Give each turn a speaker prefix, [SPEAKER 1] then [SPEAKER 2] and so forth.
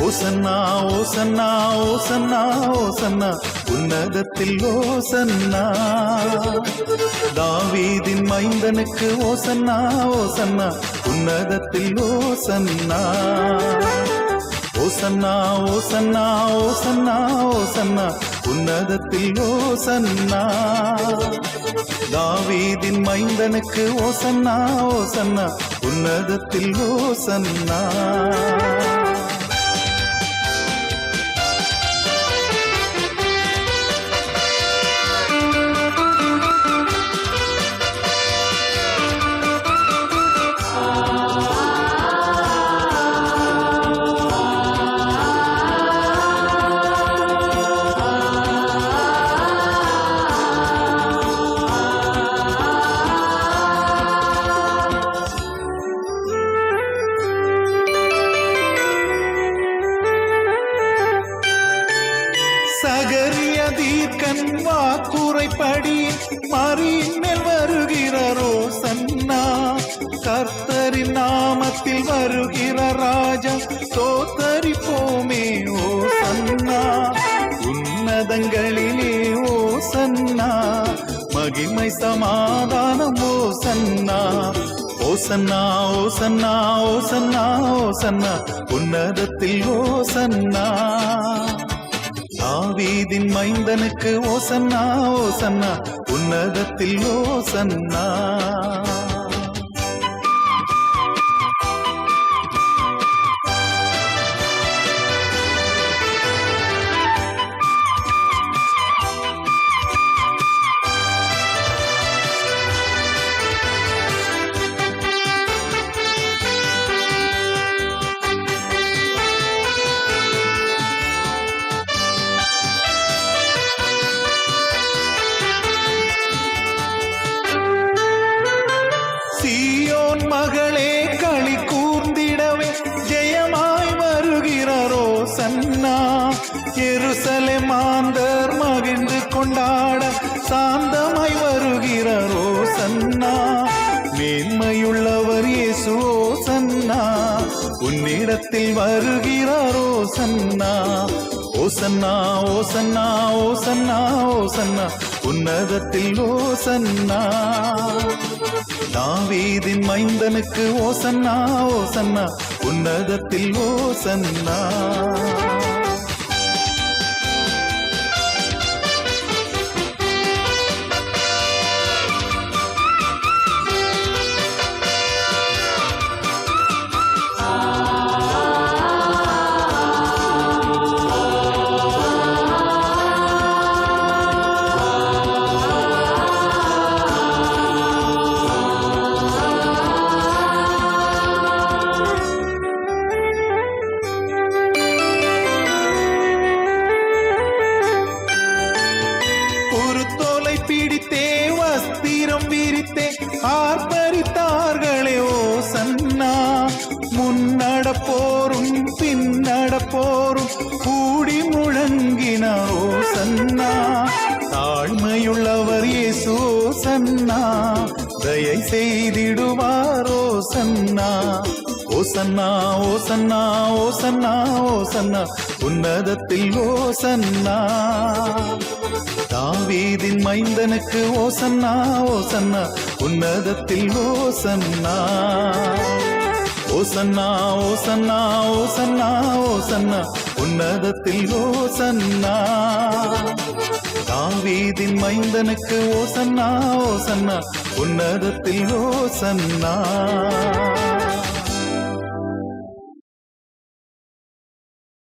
[SPEAKER 1] ஓசன்னா ஓசன்னா ஓசன்னா ஓசன்னா உன்னதத்தில் ஓசன்னா தாவீதின் மைந்தனுக்கு ஓசன்னா ஓசன்னா உன்னதத்தில் ஓசன்னா ஓசன்னா ஓசன்னா ஓசன்னா ஓசன்னா உன்னதத்தில் ஓசன்னா தாவீதின் மைந்தனுக்கு ஓசன்னா ஓசன்னா உன்னதத்தில் ஓசன்னா சகரிய தீர்க்கன் வாக்குரைப்படி மரியின் மேல் வருகிறாரோ சன்னா கர்த்தரின் நாமத்தில் வருகிற ராஜா தோத்தரிப்போமே ஓ சன்னா உன்னதங்களிலே ஓ சன்னா மகிமை சமாதானம் ஓ சன்னா ஓசன்னா ஓசன்னா ஓசன்னா ஓசன்னா உன்னதத்தில் ஓசன்னா தாவீதின் மைந்தனுக்கு ஓசன்னா ஓசன்னா உன்னதத்தில் ஓசன்னா சீயோன் மகளே களி கூர்ந்திடவே ஜெயமாய் வருகிறாரோ சன்னா எருசலேம் மாந்தர் மகிழ்ந்து கொண்டாட சாந்தமாய் வருகிறாரோ சன்னா மேன்மையுள்ளவர் இயேசு ஓ சன்னா உன்னிடத்தில் வருகிறாரோ சன்னா ஓசன்னா ஓசன்னா ஓசன்னா ஓசன்னா உன்னதத்தில் ஓசன்னா தாவீதின் மைந்தனுக்கு ஓசன்னா ஓசன்னா உன்னதத்தில் ஓசன்னா பிடித்தே வஸ்திரம் விரித்தே ஆர்ப்பரித்தார்களே ஓ சன்னா முன்னடப்போரும் பின்னடப்போரும் கூடி முழங்கினார் ஓ சன்னா தாழ்மையுள்ளவர் இயேசு ஓ சன்னா தயை செய்திடுவாரோ சன்னா ஓசன்னா ஓசன்னா ஓசன்னா ஓசன்னா உன்னதத்தில் ஓசன்னா தாவீதின் மைந்தனுக்கு ஓசன்னா ஓசன்னா உன்னதத்தில் ஓசன்னா ஓசன்னா ஓசன்னா ஓசன்னா ஓசன்னா உன்னதத்தில் ஓசன்னா தாவீதின் மைந்தனுக்கு ஓசன்னா ஓசன்னா உன்னதத்தில் ஓசன்னா